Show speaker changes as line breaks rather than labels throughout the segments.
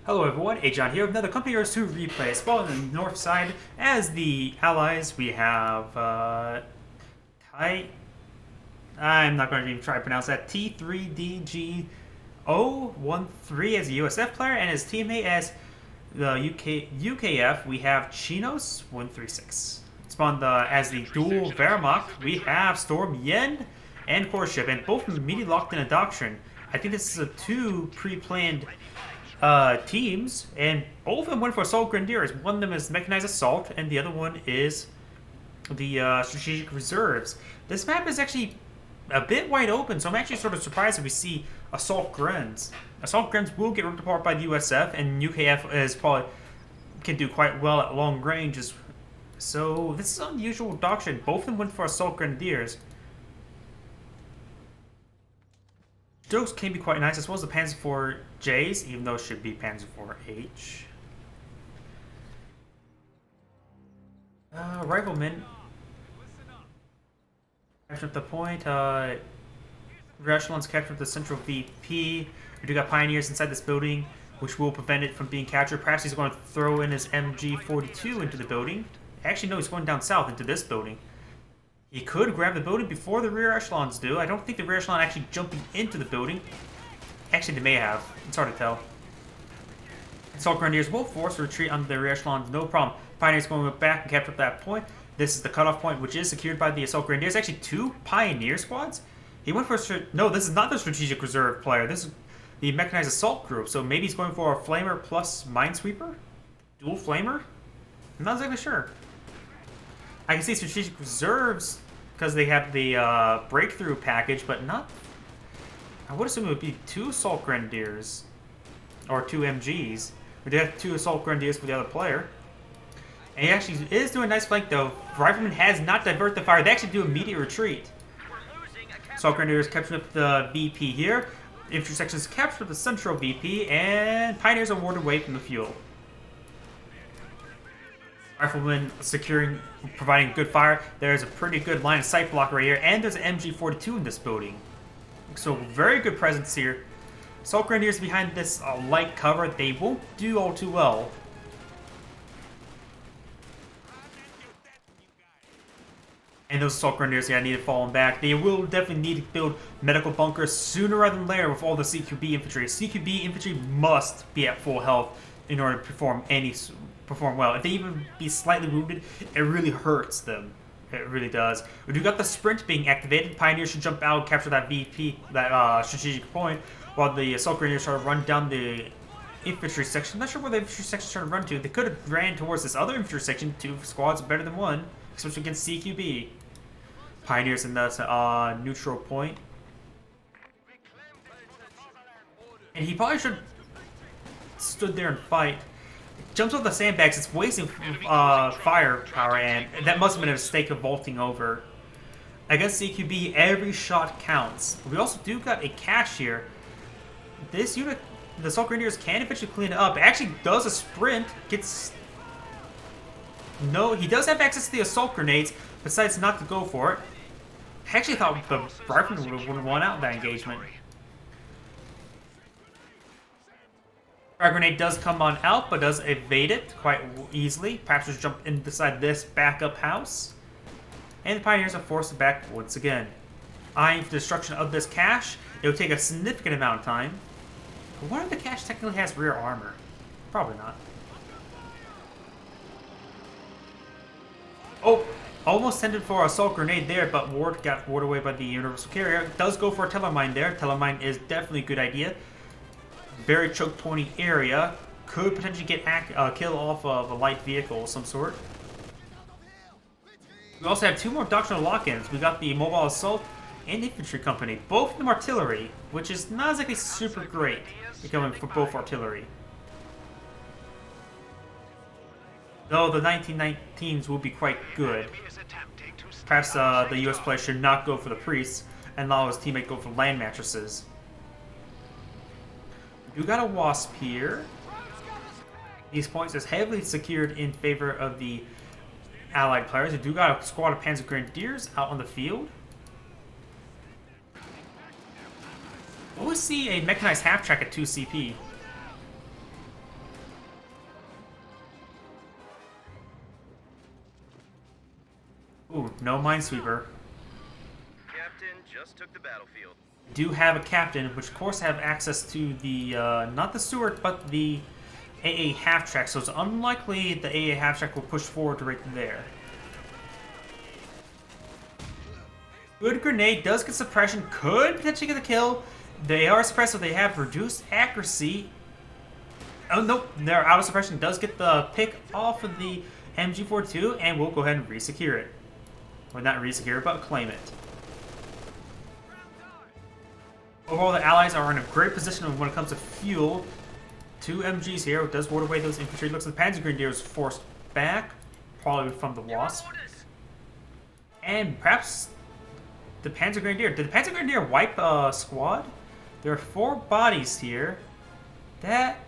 Hello everyone, Agion here with another Company Earth 2 replay. Spawn on the north side. As the allies, we have I'm not going to even try to pronounce that. T3dg013 as a USF player, and his teammate as the UKF, we have Chihnois136. Spawned as the dual Wehrmacht, we have Stormyend and Corship, and both immediately locked in a doctrine. I think this is a two pre-planned teams, and both of them went for assault grenadiers. One of them is mechanized assault, and the other one is the strategic reserves. This map is actually a bit wide open, so I'm actually sort of surprised if we see assault grens. Assault grens will get ripped apart by the USF, and UKF is probably can do quite well at long ranges. So this is an unusual doctrine. Both of them went for assault grenadiers. Those can be quite nice, as well as the Panzer IV-Js, even though it should be Panzer IV-H. Riflemen. Captured the point. Rear echelons captured the central VP. We do got Pioneers inside this building, which will prevent it from being captured. Perhaps he's going to throw in his MG42 into the building. Actually, no, he's going down south into this building. He could grab the building before the rear echelons do. I don't think the rear echelon actually jumping into the building. Actually, they may have. It's hard to tell. Assault Grenadiers will force a retreat on the rear echelons, no problem. Pioneers going back and capture up that point. This is the cutoff point, which is secured by the Assault Grenadiers. Actually, two Pioneer squads. He went for no, this is not the Strategic Reserve player. This is the Mechanized Assault group. So maybe he's going for a Flamer plus Minesweeper? Dual Flamer? I'm not exactly sure. I can see Strategic Reserves because they have the Breakthrough package, but not... I would assume it would be two Assault Grenadiers. Or two MGs. We do have two Assault Grenadiers for the other player. And he actually is doing a nice flank, though. Rifleman has not diverted the fire. They actually do immediate retreat. Assault Grenadiers capturing up the VP here. Infantry sections capture the central VP, and Pioneers are warded away from the fuel. Riflemen securing, providing good fire. There's a pretty good line of sight block right here, and there's an MG42 in this building. So very good presence here. Assault Grenadiers behind this light cover, they won't do all too well. And those Assault Grenadiers, yeah, need to fall back. They will definitely need to build medical bunkers sooner rather than later with all the CQB infantry. CQB infantry must be at full health in order to perform well. If they even be slightly wounded, it really hurts them. It really does. We do got the sprint being activated. Pioneers should jump out, capture that VP, that strategic point, while the Assault Grenadiers try to run down the infantry section. I'm not sure where the infantry section is trying to run to. They could have ran towards this other infantry section. Two squads are better than one, especially against CQB. Pioneers in the neutral point. And he probably should have stood there and fight. Jumps off the sandbags, it's wasting firepower, and that must have been a mistake of vaulting over. Against CQB, every shot counts. We also do got a cache here. This unit, the Assault Grenadiers can eventually clean it up. It actually does a sprint, gets... No, he does have access to the Assault Grenades, decides not to go for it. I actually thought the Rifleman would have won out in that engagement. Fire grenade does come on out, but does evade it quite easily. Perhaps just jump inside this backup house. And the Pioneers are forced back once again. Eyeing for the destruction of this cache. It will take a significant amount of time. But what if the cache technically has rear armor? Probably not. Oh, almost tended for Assault Grenade there, but got warded away by the Universal Carrier. Does go for a Telemine there. Telemine is definitely a good idea. Very choke pointy area. Could potentially get kill off of a light vehicle of some sort. We also have two more doctrinal lock-ins. We got the Mobile Assault and Infantry Company. Both of them artillery, which is not exactly super great. Going for both artillery. Though the 1919s will be quite good. Perhaps the US player should not go for the priests and allow his teammate go for land mattresses. You got a Wasp here. These points is heavily secured in favor of the Allied players. You do got a squad of Panzer Grenadiers out on the field. We'll see a mechanized half track at 2 CP. Ooh, no Minesweeper.
Captain just took the battlefield.
Do have a captain, which of course have access to the, not the Steward, but the AA half-track, so it's unlikely the AA half-track will push forward to right there. Good grenade, does get suppression, could potentially get a kill. They are suppressed, so they have reduced accuracy. Oh, nope, their auto suppression does get the pick off of the MG42, and we'll go ahead and resecure it. Well, not resecure it, but claim it. Overall, the allies are in a great position when it comes to fuel. 2 MGs here. It does ward away those infantry. Looks like the Panzer Grenadier is forced back, probably from the Wasp. And perhaps the Panzer Grenadier. Did the Panzer Grenadier wipe a squad? There are 4 bodies here. That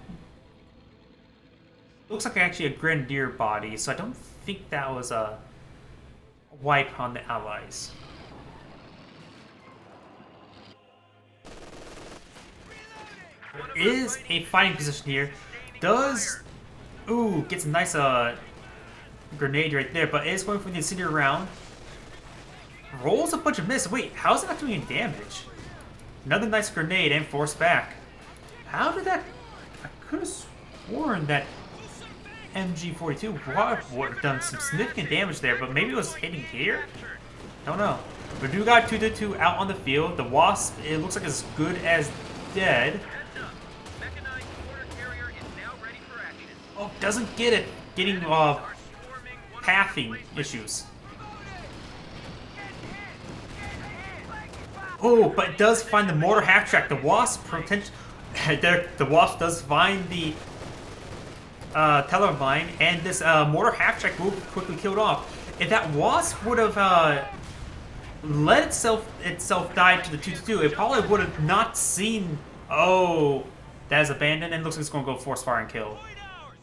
looks like actually a Grenadier body, so I don't think that was a wipe on the allies. There is a fighting position here. Does... Ooh, gets a nice grenade right there, but is going for the incendiary round. Rolls a bunch of miss. Wait, how is it not doing any damage? Another nice grenade and forced back. How did that... I could have sworn that MG42 would have done some significant damage there, but maybe it was hitting here? Don't know. We do got T3dg013 out on the field. The Wasp, it looks like it's as good as dead. Oh, doesn't get it. Getting pathing issues. Oh, but it does find the mortar half track. The Wasp the Wasp does find the Tellervine, and this mortar half track will quickly killed off. If that Wasp would have let itself die to the T3dg013, it probably would have not seen. Oh, that is abandoned, and looks like it's going to go force fire and kill.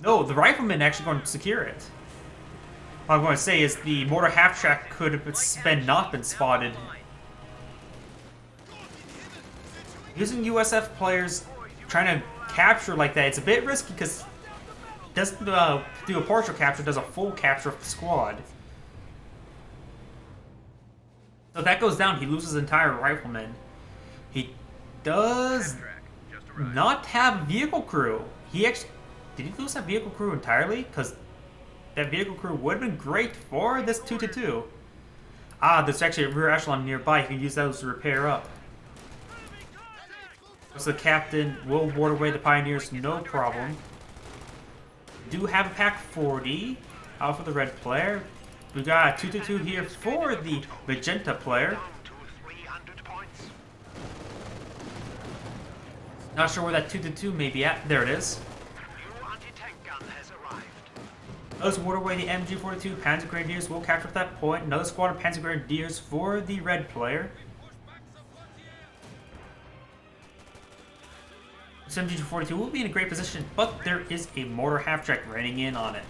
No, the rifleman actually going to secure it. What I'm going to say is the mortar half track could have not been spotted. Using USF players trying to capture like that, it's a bit risky because it doesn't do a partial capture, it does a full capture of the squad. So if that goes down, he loses his entire rifleman. He does not have a vehicle crew. He actually... Did he lose that vehicle crew entirely? Because that vehicle crew would have been great for this T3dg013. Ah, there's actually a rear echelon nearby. He can use those to repair up. So the captain will ward away the Pioneers, no problem. Do have a pack 40 out for the red player. We got a T3dg013 here for the magenta player. Not sure where that T3dg013 may be at. There it is. Does ward away the MG42. Panzer Grenadiers will capture at that point. Another squad of Panzer Grenadiers for the red player. This MG42 will be in a great position, but there is a mortar half-track running in on it.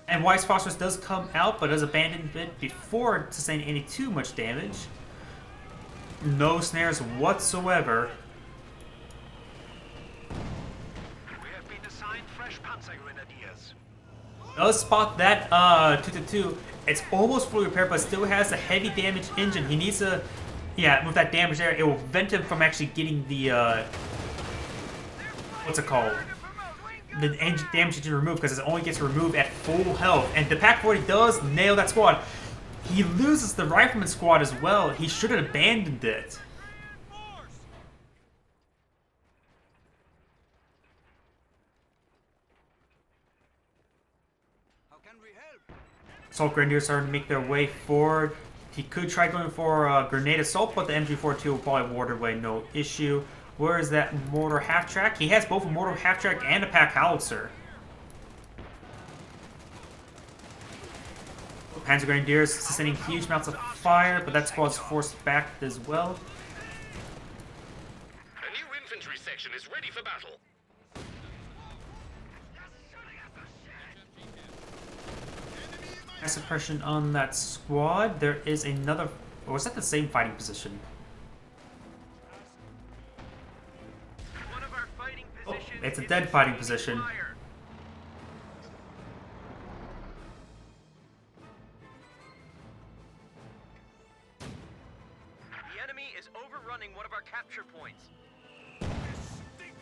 And Wise Phosphorus does come out, but does abandon it before sustaining any too much damage. No snares whatsoever. Does spot that T3dg013. It's almost fully repaired, but still has a heavy damage engine. He needs to, yeah, with that damage there, it will prevent him from actually getting the what's it called? The damage engine removed, because it only gets removed at full health. And the Pack 40 does nail that squad. He loses the Rifleman squad as well. He should have abandoned it. Assault Grenadiers starting to make their way forward. He could try going for a grenade assault, but the MG42 will probably ward away, no issue. Where is that mortar half-track? He has both a mortar half-track and a pack howitzer. Panzer Grenadiers sustaining huge amounts of fire, but that squad's forced back as well.
A new infantry section is ready for battle.
Suppression on that squad. There is another... Or was that the same fighting position?
One of our fighting positions
It's a dead fighting position.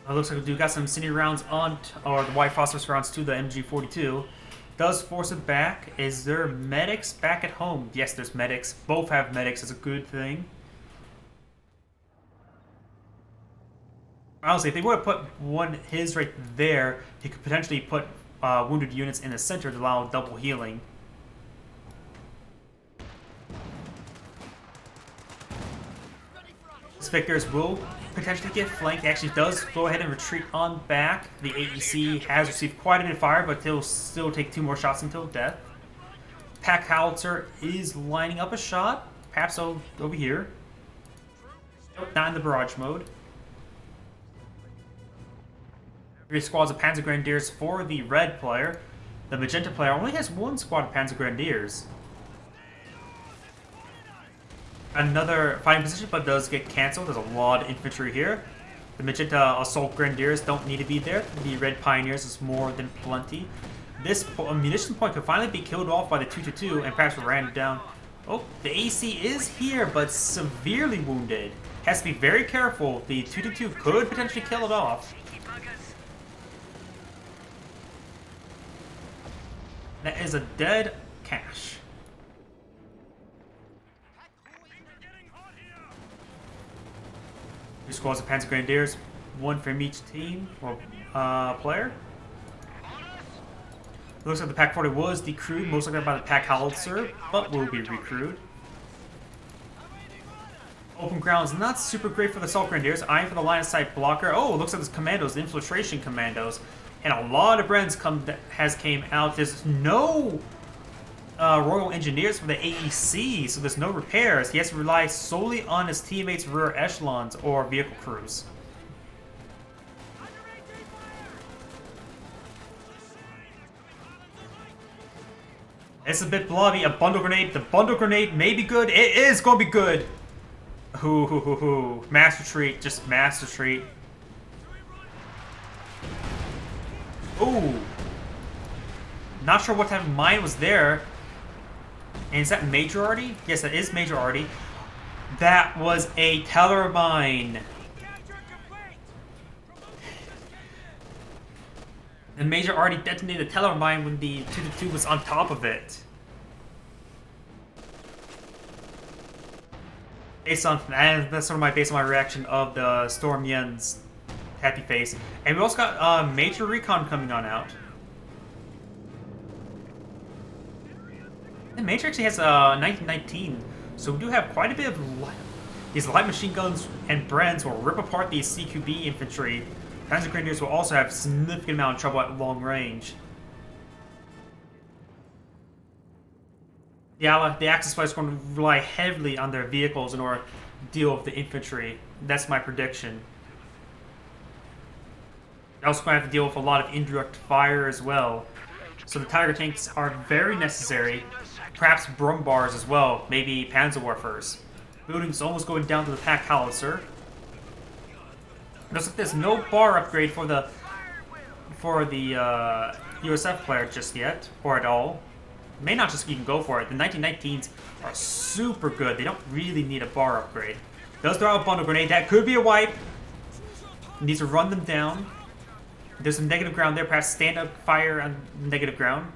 Looks like we do got some city rounds on, or the white phosphorus rounds to the MG42. Does force it back. Is there medics back at home? Yes, there's medics. Both have medics. It's a good thing. Honestly, if they would have put his right there, he could potentially put wounded units in the center to allow double healing. Victors will potentially get flanked. He actually does go ahead and retreat on back. The AEC has received quite a bit of fire, but he'll still take 2 more shots until death. Pack Howitzer is lining up a shot. Perhaps over here. Nope, not in the barrage mode. 3 squads of Panzer Grenadiers for the red player. The magenta player only has 1 squad of Panzer Grenadiers. Another fighting position, but does get cancelled. There's a lot of infantry here. The magenta assault grenadiers don't need to be there. The red pioneers is more than plenty. This munition point could finally be killed off by the 222 and perhaps ran down. Oh, the AC is here, but severely wounded. Has to be very careful. The 222 could potentially kill it off. That is a dead cache. Two squads of Panzer Grenadiers, 1 from each team or player. Looks like the Pack 40 was decrewed, most likely by the Pack Howitzer, but will be recrewed. Open ground is not super great for the Assault Grenadiers, eyeing for the line of sight blocker. Oh, it looks like there's commandos, the infiltration commandos, and a lot of Brens came out. There's no Royal Engineers for the AEC, so there's no repairs. He has to rely solely on his teammates' rear echelons or vehicle crews. It's a bit blobby. A bundle grenade. The bundle grenade may be good. It is going to be good. Mass retreat. Just mass retreat. Ooh. Not sure what type of mine was there. And is that majority? Yes, that is majority. That was a teller mine. The major already detonated the teller mine when the 222 was on top of it. Based on, and that's sort of based on my reaction of the Stormyend's happy face. And we also got major recon coming on out. The Major actually has 1919, so we do have quite a bit of these light machine guns and Brens will rip apart these CQB infantry. Panzer Grenadiers will also have a significant amount of trouble at long range. The Axis fighters are going to rely heavily on their vehicles in order to deal with the infantry. That's my prediction. They're also going to have to deal with a lot of indirect fire as well. So the Tiger tanks are very necessary. Perhaps Brumbars as well, maybe Panzerwerfers. Building's almost going down to the Pack Howitzer. Looks like there's no bar upgrade for the USF player just yet, or at all. May not just even go for it. The 1919s are super good. They don't really need a bar upgrade. Does throw out a bundle grenade. That could be a wipe. Needs to run them down. There's some negative ground there. Perhaps stand up fire on negative ground.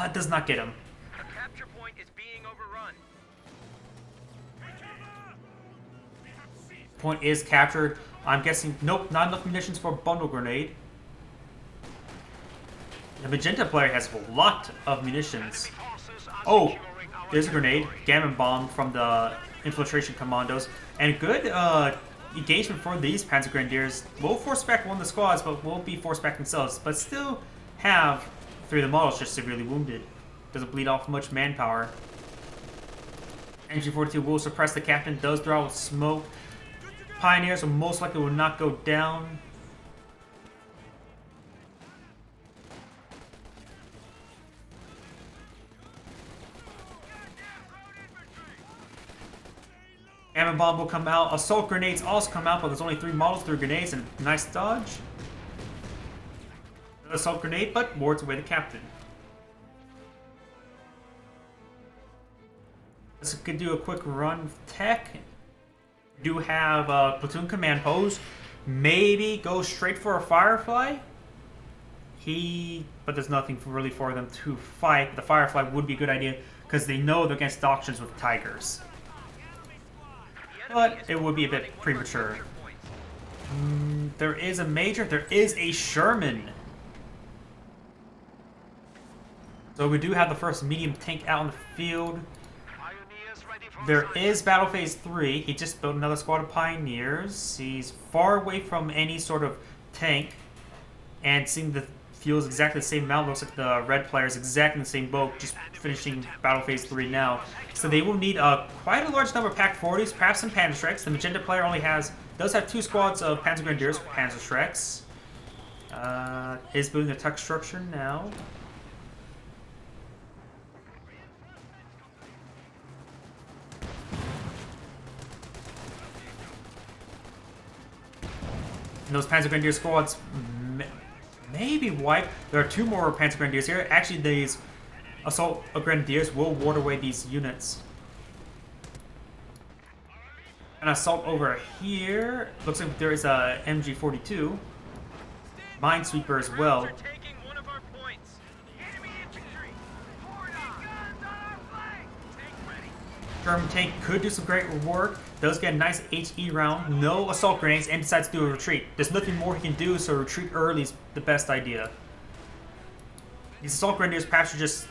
It does not get him.
The capture point is being overrun.
Point is captured. I'm guessing, nope, not enough munitions for a bundle grenade. The magenta player has a lot of munitions. Oh, there's a grenade. Gammon bomb from the infiltration commandos. And good engagement for these Panzer Grenadiers. Will force back one of the squads, but will be forced back themselves. But still have 3 of the models just severely wounded. Doesn't bleed off much manpower. MG42 will suppress the captain. Does throw out smoke. Pioneers will most likely will not go down. Gammon bomb will come out. Assault grenades also come out, but there's only 3 models, 3 grenades, and nice dodge. Assault grenade, but wards away the captain. This could do a quick run with tech. We do have a platoon command post. Maybe go straight for a Firefly. But there's nothing really for them to fight. The Firefly would be a good idea because they know they're against auctions with Tigers. But it would be a bit premature. There is a Major. There is a Sherman. So we do have the first medium tank out in the field. There is Battle Phase 3. He just built another squad of Pioneers. He's far away from any sort of tank. And seeing the field's exactly the same amount. Looks like the red player is exactly in the same boat. Just finishing Battle Phase 3 now. So they will need quite a large number of Pack 40s. Perhaps some Panzerschrecks. The magenta player does have 2 squads of Panzer Grenadiers for Panzerschrecks. Is building a tuck structure now. And those Panzer Grenadier squads maybe wipe. There are 2 more Panzer Grenadiers here. Actually, these Assault Grenadiers will ward away these units. An assault over here. Looks like there is a MG42. Minesweeper as well. German tank could do some great work. Does get a nice HE round. No assault grenades and decides to do a retreat. There's nothing more he can do, so retreat early is the best idea. These assault grenadiers perhaps should just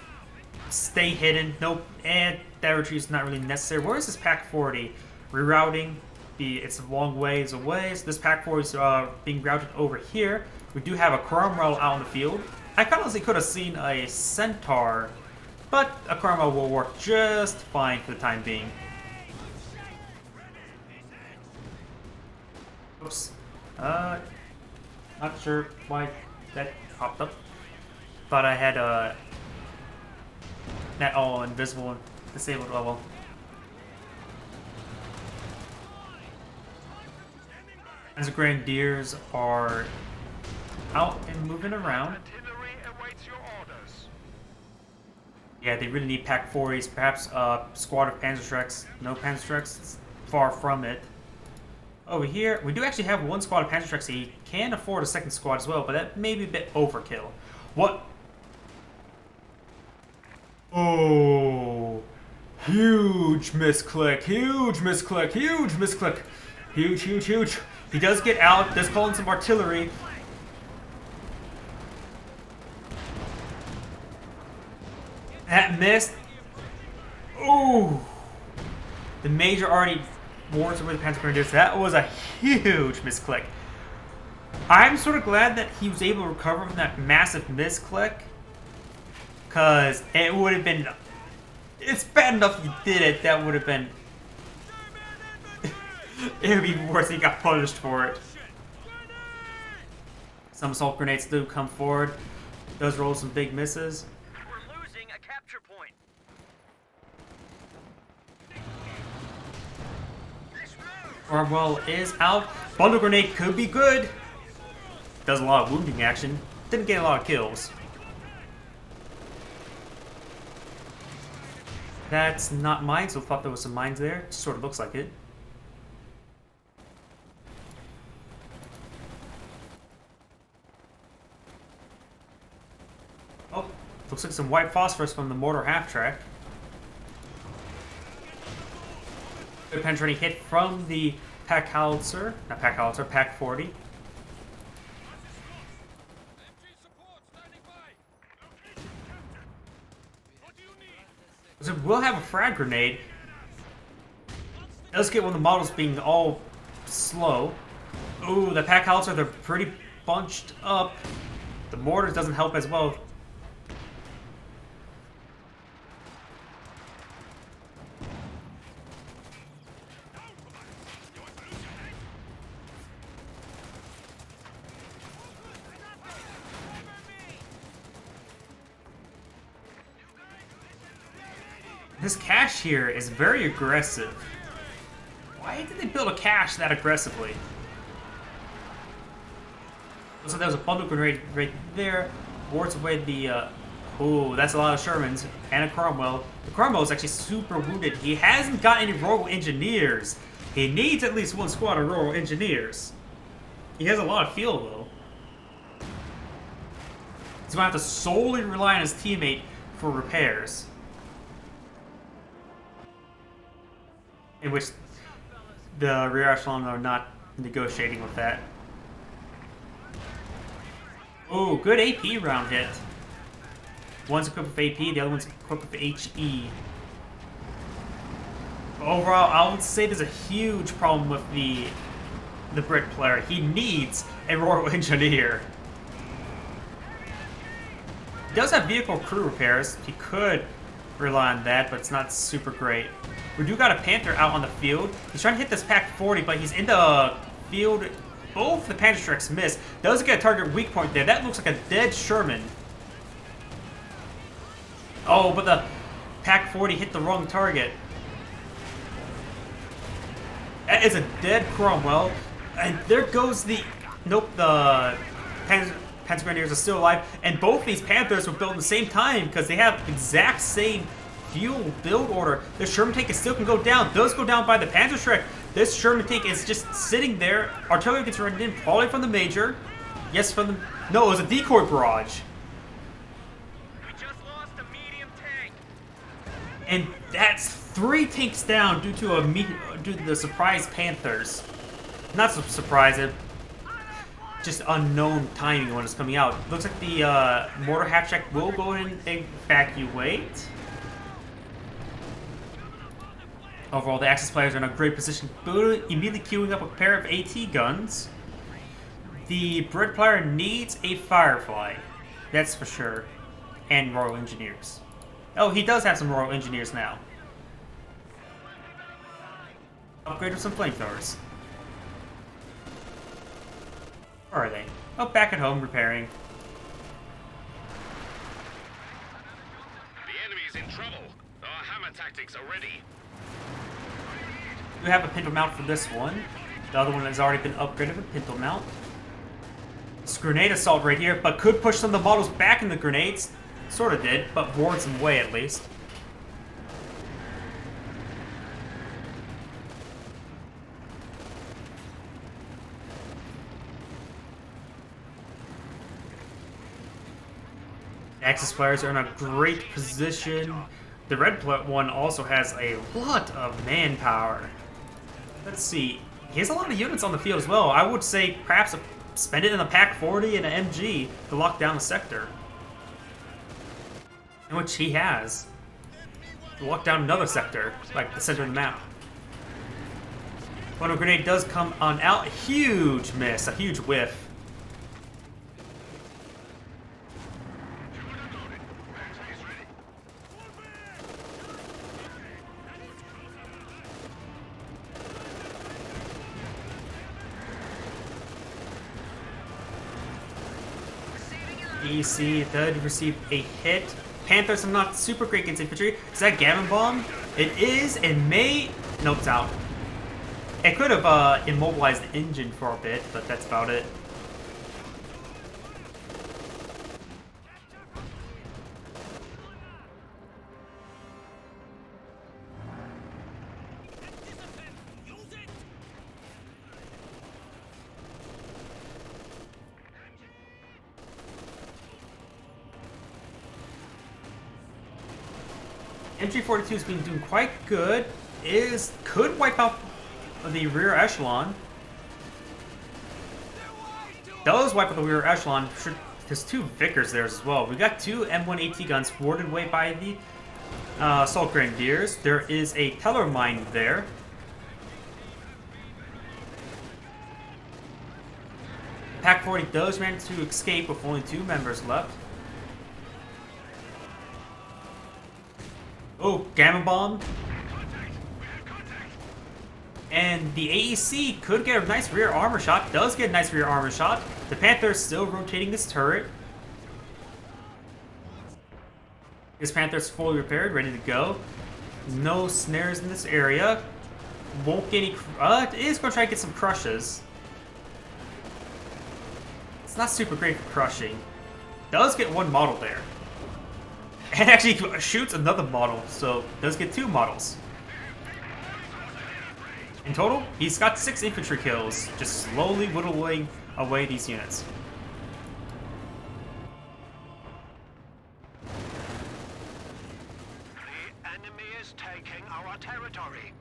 stay hidden. Nope, and that retreat is not really necessary. Where is this Pack 40? Rerouting. It's a long ways away, so this Pack 40 is being routed over here. We do have a Cromwell out in the field. I honestly could have seen a Centaur, but a Cromwell will work just fine for the time being. Oops. Not sure why that popped up. Thought I had that all invisible and disabled level. As the Grenadiers are out and moving around. Yeah, they really need Pack 40s. Perhaps a squad of Panzerschrecks. No Panzerschrecks. It's far from it. Over here, we do actually have 1 squad of Panzerschrecks. So he can afford a 2nd squad as well, but that may be a bit overkill. What? Oh, huge misclick, huge misclick, huge misclick, huge, huge, huge. He does get out, does call in some artillery. That missed. Ooh. The Major already wards away the Panzer Grenadiers. That was a huge misclick. I'm sort of glad that he was able to recover from that massive misclick. Because it would have been... It's bad enough you did it. That would have been... It would be worse if he got punished for it. Some assault grenades do come forward. Does roll some big misses.
We're losing a capture point.
Cromwell is out. Bundle grenade could be good. Does a lot of wounding action. Didn't get a lot of kills. That's not mine, so I thought there was some mines there. It sort of looks like it. Oh, looks like some white phosphorus from the mortar half-track. Good penetrating hit from the Pack Howitzer. Not Pack Howitzer, Pack 40. So we'll have a frag grenade. Let's get one of the models being all slow. Ooh, the Pack Howitzer, they're pretty bunched up. The mortar doesn't help as well. This cache here is very aggressive. Why did they build a cache that aggressively? So there was a bundle grenade right there. Wards away the... Ooh, that's a lot of Shermans. And a Cromwell. The Cromwell is actually super wounded. He hasn't got any Royal Engineers. He needs at least one squad of Royal Engineers. He has a lot of fuel, though. He's going to have to solely rely on his teammate for repairs. In which the rear echelon are not negotiating with that. Oh, good AP round hit. One's equipped with AP, the other one's equipped with HE. Overall, I would say there's a huge problem with the Brit player. He needs a Royal Engineer. He does have vehicle crew repairs. He could rely on that, but it's not super great. We do got a Panther out on the field. He's trying to hit this Pack 40, but he's in the field. Both the Panther Strikes miss. Does get a target weak point there. That looks like a dead Sherman. Oh, but the Pack 40 hit the wrong target. That is a dead Cromwell. And there goes the... Nope, the Panzer Grenadiers are still alive. And both these Panthers were built at the same time because they have exact same fuel build order. The Sherman tank still can go down. Does go down by the Panzer Strike. This Sherman tank is just sitting there. Artillery gets run in, probably from the Major. Yes, from the... No, it was a decoy barrage.
We just lost a medium tank.
And that's 3 tanks down due to the surprise Panthers. Not so surprising. Just unknown timing when it's coming out. Looks like the mortar half check will go in and evacuate. Overall, the Axis players are in a great position, immediately queuing up a pair of AT guns. The Brit player needs a Firefly, that's for sure, and Royal Engineers. Oh, he does have some Royal Engineers now. Upgrade with some flamethrowers. Where are they? Oh, back at home repairing.
The enemy's in trouble. Our hammer tactics are ready.
We have a pintle mount for this one. The other one has already been upgraded with pintle mount. This grenade assault right here, but could push some of the models back in the grenades. Sort of did, but wards them away at least. Axis players are in a great position. The red one also has a lot of manpower. Let's see. He has a lot of units on the field as well. I would say perhaps spend it in a Pack 40 and an MG to lock down the sector. In which he has. To lock down another sector, like the center of the map. When a grenade does come on out, huge miss, a huge whiff. EC did receive a hit. Panthers are not super great against infantry. Is that Gammon Bomb? It is, and may... No, it's out. It could have immobilized the engine for a bit, but that's about it. MG42 has been doing quite good. Could wipe out the rear echelon. Does wipe out the rear echelon. There's 2 Vickers there as well. We got 2 M1 AT guns warded away by the Assault Grenadiers. There is a Teller mine there. Pack 40 does manage to escape with only 2 members left. Oh, Gamma Bomb. And the AEC could get a nice rear armor shot. Does get a nice rear armor shot. The Panther is still rotating this turret. This Panther is fully repaired, ready to go. No snares in this area. Won't get any... it is going to try to get some crushes. It's not super great for crushing. Does get 1 model there. And actually shoots another model, so does get 2 models. In total, he's got 6 infantry kills, just slowly whittling away these units.
The enemy is taking our territory.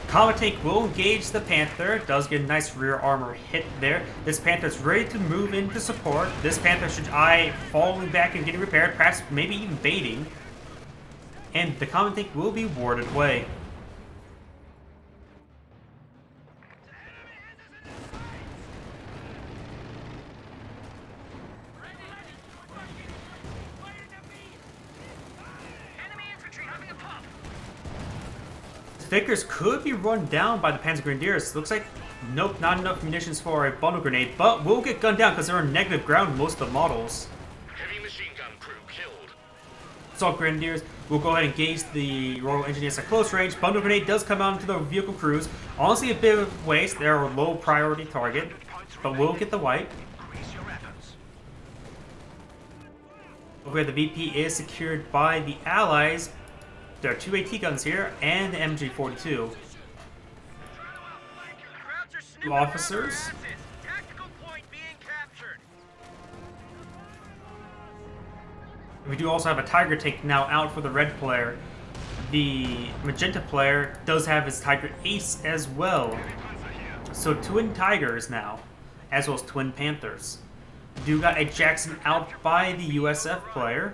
Comet Tank will engage the Panther, does get a nice rear armor hit there. This Panther's ready to move into support. This Panther should eye falling back and getting repaired, perhaps maybe even baiting. And the Comet Tank will be warded away.
Enemy infantry having a pop.
Vickers could be run down by the Panzer Grenadiers. Looks like, nope, not enough munitions for a bundle grenade, but will get gunned down because they're on negative ground in most of the models.
Heavy machine gun crew killed.
Assault Grenadiers will go ahead and engage the Royal Engineers at close range. Bundle grenade does come out into the vehicle crews. Honestly, a bit of waste. They're a low priority target, but will get the wipe.
Increase your efforts.
Over here, the VP is secured by the Allies. There are 2 AT guns here and the MG42.
Crowds are sniffing
Officers.
around their asses. Tactical point being captured.
We do also have a Tiger Tank now out for the red player. The magenta player does have his Tiger Ace as well. So twin Tigers now, as well as twin Panthers. Do got a Jackson out by the USF player.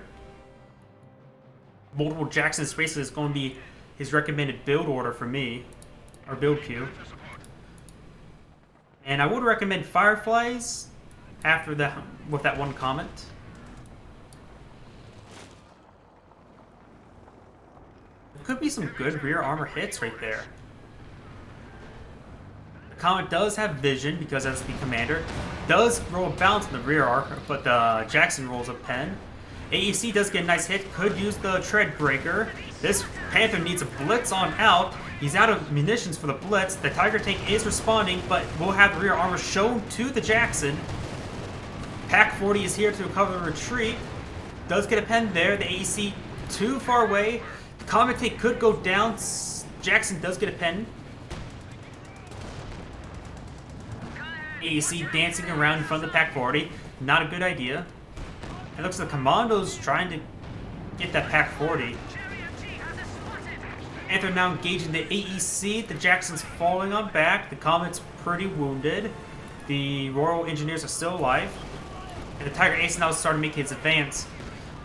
Multiple Jackson spaces is going to be his recommended build order for me, or build queue. And I would recommend Fireflies after that, with that one comment. There could be some good rear armor hits right there. The Comet does have vision because that's the commander. Does roll a bounce in the rear arc, but the Jackson rolls a pen. AEC does get a nice hit, could use the tread breaker. This Panther needs a blitz on out. He's out of munitions for the blitz. The Tiger Tank is responding, but will have rear armor shown to the Jackson. Pack 40 is here to cover the retreat. Does get a pen there. The AEC too far away. The Comet Tank could go down. Jackson does get a pen. AEC dancing around in front of the Pack 40. Not a good idea. It looks like the Commando's trying to get that Pack 40. And they're now engaging the AEC. The Jackson's falling on back. The Comet's pretty wounded. The Royal Engineers are still alive. And the Tiger Ace now starting to make his advance.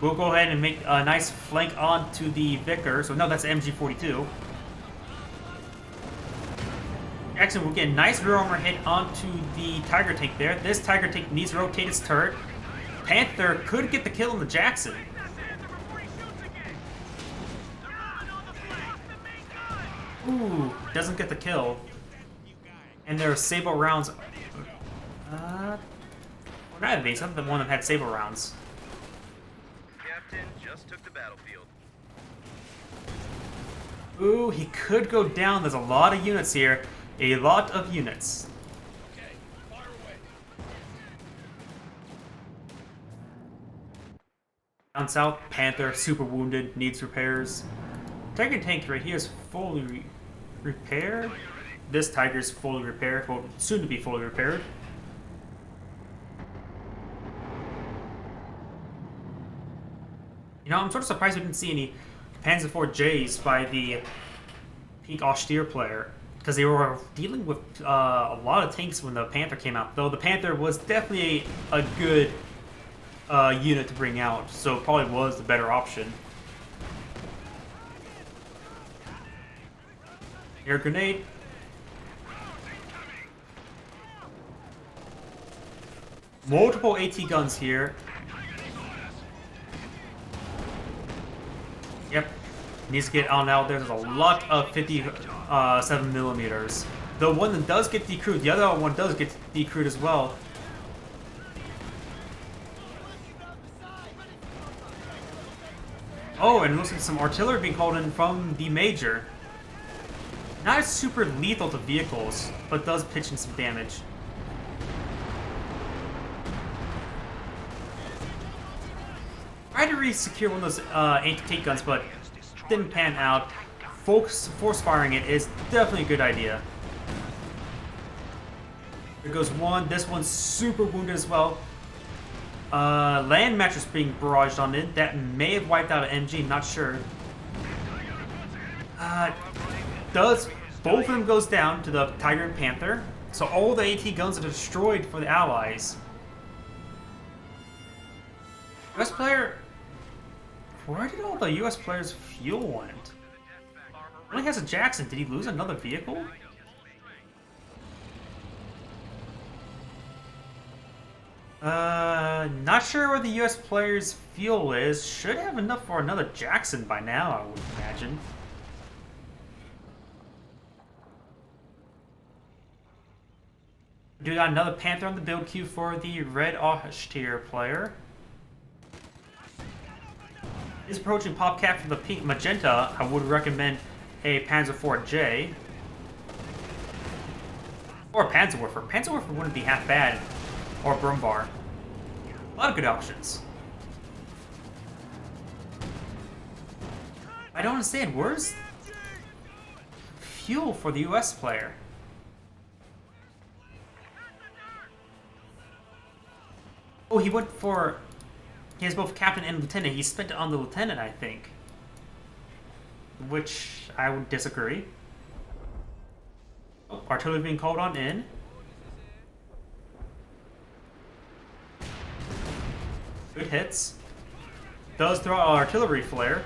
We'll go ahead and make a nice flank onto the Vicar. So no, that's the MG42. Jackson will get a nice rear armor hit onto the Tiger Tank there. This Tiger Tank needs to rotate its turret. Panther could get the kill on the Jackson. Ooh, doesn't get the kill. And there are Sable rounds. Not advanced, I'm the one that had Sable rounds.
Captain just took the battlefield.
Ooh, he could go down. There's a lot of units here. A lot of units. Down south, Panther, super wounded, needs repairs. Tiger Tank right here is fully repaired. This Tiger's fully repaired, well, soon to be fully repaired. You know, I'm sort of surprised we didn't see any Panzer IV Js by the Peak Austere player, because they were dealing with a lot of tanks when the Panther came out. Though the Panther was definitely a good unit to bring out, so it probably was the better option. Air grenade. Multiple AT guns here. Yep, needs to get on out there. There's a lot of 57 millimeters. The one that does get decrewed, the other one does get decrewed as well. Oh, and it looks like some artillery being called in from the Major. Not super lethal to vehicles, but does pitch in some damage. Tried to re-secure one of those anti-tank guns, but didn't pan out. Force firing it is definitely a good idea. There goes one. This one's super wounded as well. Land mattress being barraged on it. That may have wiped out an MG, not sure. Both of them goes down to the Tiger and Panther. So all the AT guns are destroyed for the Allies. US player... Where did all the US players' fuel went? Only has a Jackson. Did he lose another vehicle? Not sure where the US players' fuel is. Should have enough for another Jackson by now, I would imagine. We got another Panther on the build queue for the red Austere player. He's approaching PopCap from the pink magenta. I would recommend a Panzer IV-J. Or a Panzerwerfer. Panzerwerfer wouldn't be half bad. Or Brumbar. A lot of good options. I don't understand. Where's fuel for the US player? Oh, he went for... He has both captain and lieutenant. He spent it on the lieutenant, I think. Which I would disagree. Oh, artillery being called on in. Good hits. Does throw an artillery flare.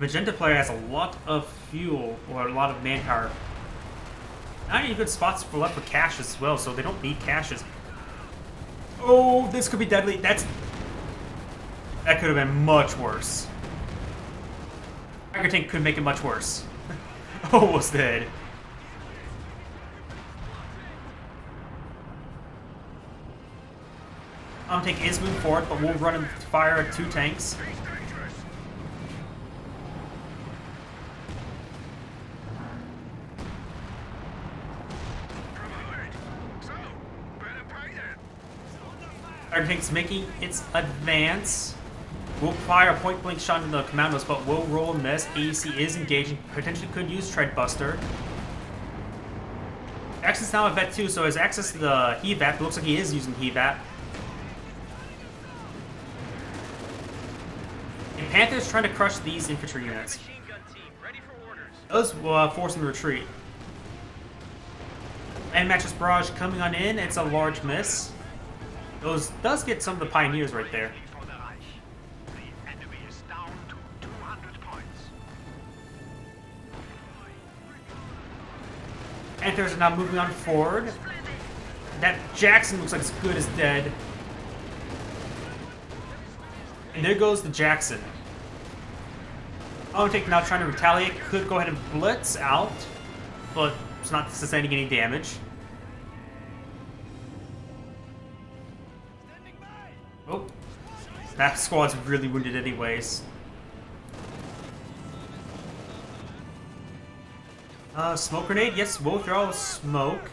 Magenta player has a lot of fuel, or a lot of manpower. Not any good spots for left for caches as well, so they don't need caches. Oh, this could be deadly. That could have been much worse. Tiger Tank could make it much worse. Almost dead. Tank is moving forward, but we'll run and fire at 2 tanks. Tiger Tank's making its advance. We'll fire a point-blank shot into the commandos, but will roll and miss. AEC is engaging. Potentially could use Treadbuster. Jackson's now at Vet 2, so has access to the HEVAP. It looks like he is using HEVAP. And Panther's trying to crush these infantry units. Those force them to retreat. And Mattress Barrage coming on in. It's a large miss. Those does get some of the Pioneers right there. Panthers are now moving on forward. That Jackson looks like it's good as dead. And there goes the Jackson. Tank now trying to retaliate. Could go ahead and blitz out, but it's not sustaining any damage. Oh, that squad's really wounded anyways. Smoke grenade? Yes, we'll throw smoke.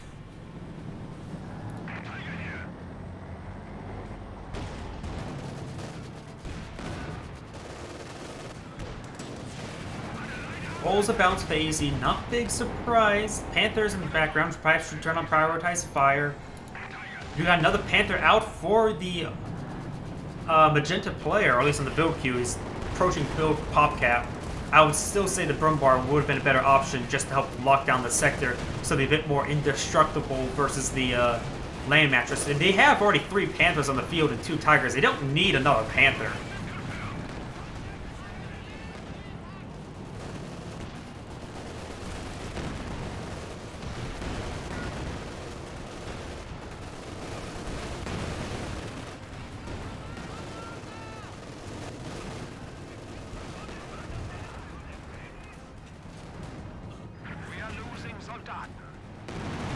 Rolls a bounce with AZ, not big surprise. Panthers in the background, perhaps should turn on prioritized fire. We got another Panther out for the magenta player, or at least on the build queue. He's approaching build PopCap. I would still say the Brumbar would have been a better option just to help lock down the sector, so they're a bit more indestructible versus the land mattress. And they have already 3 Panthers on the field and 2 Tigers. They don't need another Panther.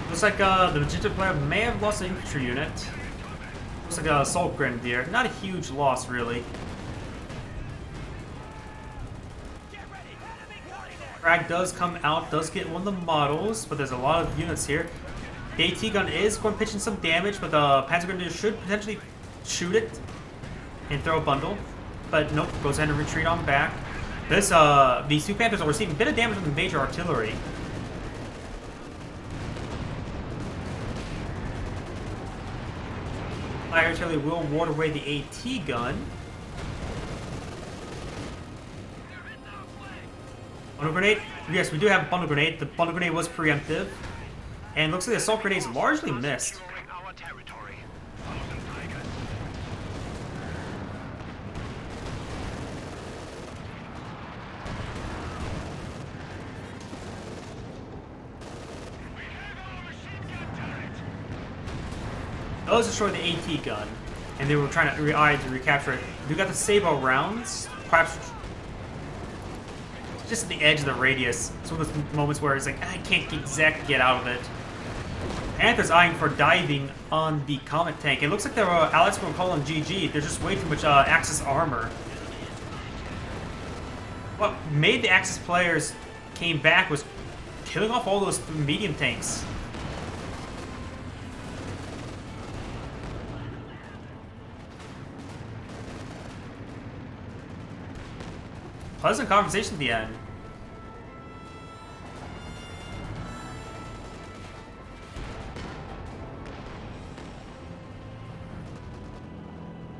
Looks like the magenta player may have lost an infantry unit. Looks like a assault grenadier. Not a huge loss, really. Frag does come out, does get one of the models, but there's a lot of units here. The AT gun is going to pitch in some damage, but the Panzer Grenadier should potentially shoot it and throw a bundle. But nope, goes ahead and retreat on back. These two Panthers are receiving a bit of damage from the major artillery. Light artillery will ward away the AT gun. Bundle grenade? Yes, we do have a bundle grenade. The bundle grenade was preemptive. And looks like the assault grenades largely missed.
Securing our territory.
Those destroyed the AT gun, and they were trying to recapture it. We got the Sabo rounds, perhaps just at the edge of the radius. It's one of those moments where it's like, I can't exactly get out of it. Panther's eyeing for diving on the Comet tank. It looks like their allies will call on GG. There's just way too much Axis armor. What made the Axis players came back was killing off all those medium tanks. Pleasant conversation at the end.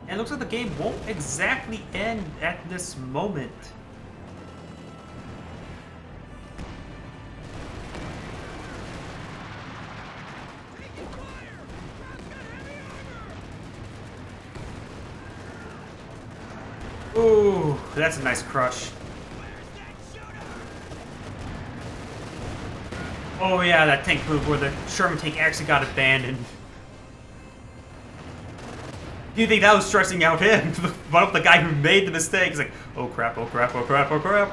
And it looks like the game won't exactly end at this moment. Ooh, that's a nice crush. Oh yeah, that tank move where the Sherman tank actually got abandoned. Do you think that was stressing out him? But the guy who made the mistake. He's like, oh crap, oh crap, oh crap, oh crap.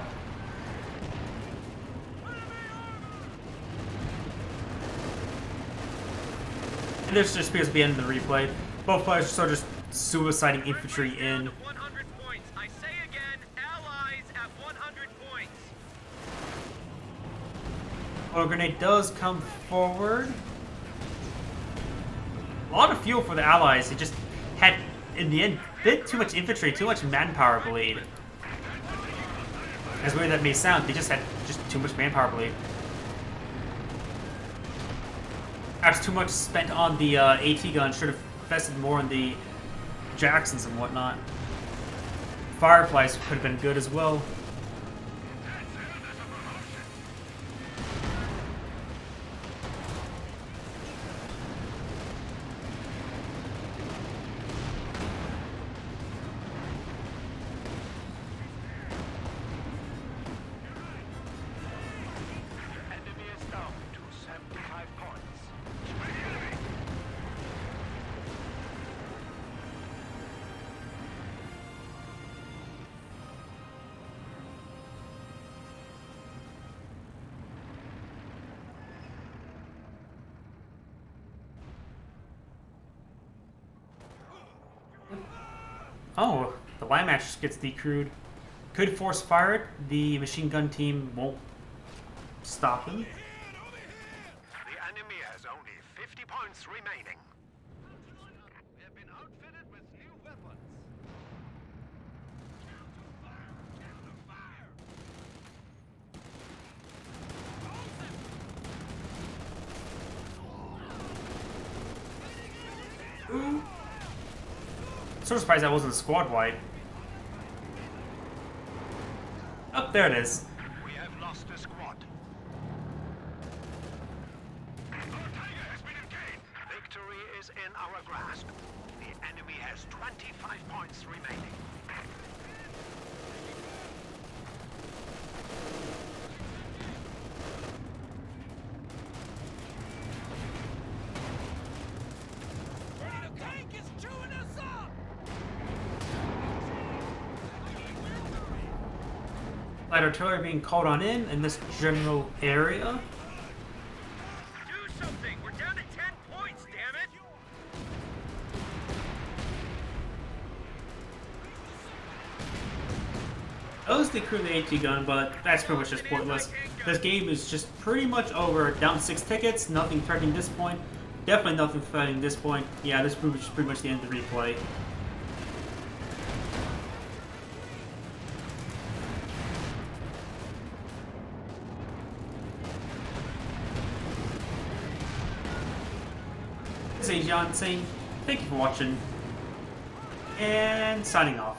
And this just appears to be the end of the replay. Both players are sort of just suiciding infantry in.
100 points. I say again, allies at 100 points.
Oh, grenade does come forward. A lot of fuel for the allies. It just had, in the end, a bit too much infantry, too much manpower bleed. As weird that may sound, they just had too much manpower bleed. Perhaps too much spent on the AT gun, should have invested more in the Jacksons and whatnot. Fireflies could have been good as well. Oh, the line match gets decrewed. Could force fire it. The machine gun team won't stop him.
The enemy has only 50 points remaining. We have been outfitted with new weapons.
Ooh. So surprised that wasn't a squad wipe. Oh, there it is.
We have lost a squad. Our tiger has been engaged. Victory is in our grasp. The enemy has 25 points remaining.
Light artillery being called on in this general area.
Do something. We're down to 10 points, damn it.
At least they crew the AT gun, but that's pretty much just pointless. This game is just pretty much over. Down 6 tickets, nothing threatening this point. Definitely nothing threatening this point. Yeah, this is pretty much the end of the replay. This is Agion saying thank you for watching, and signing off.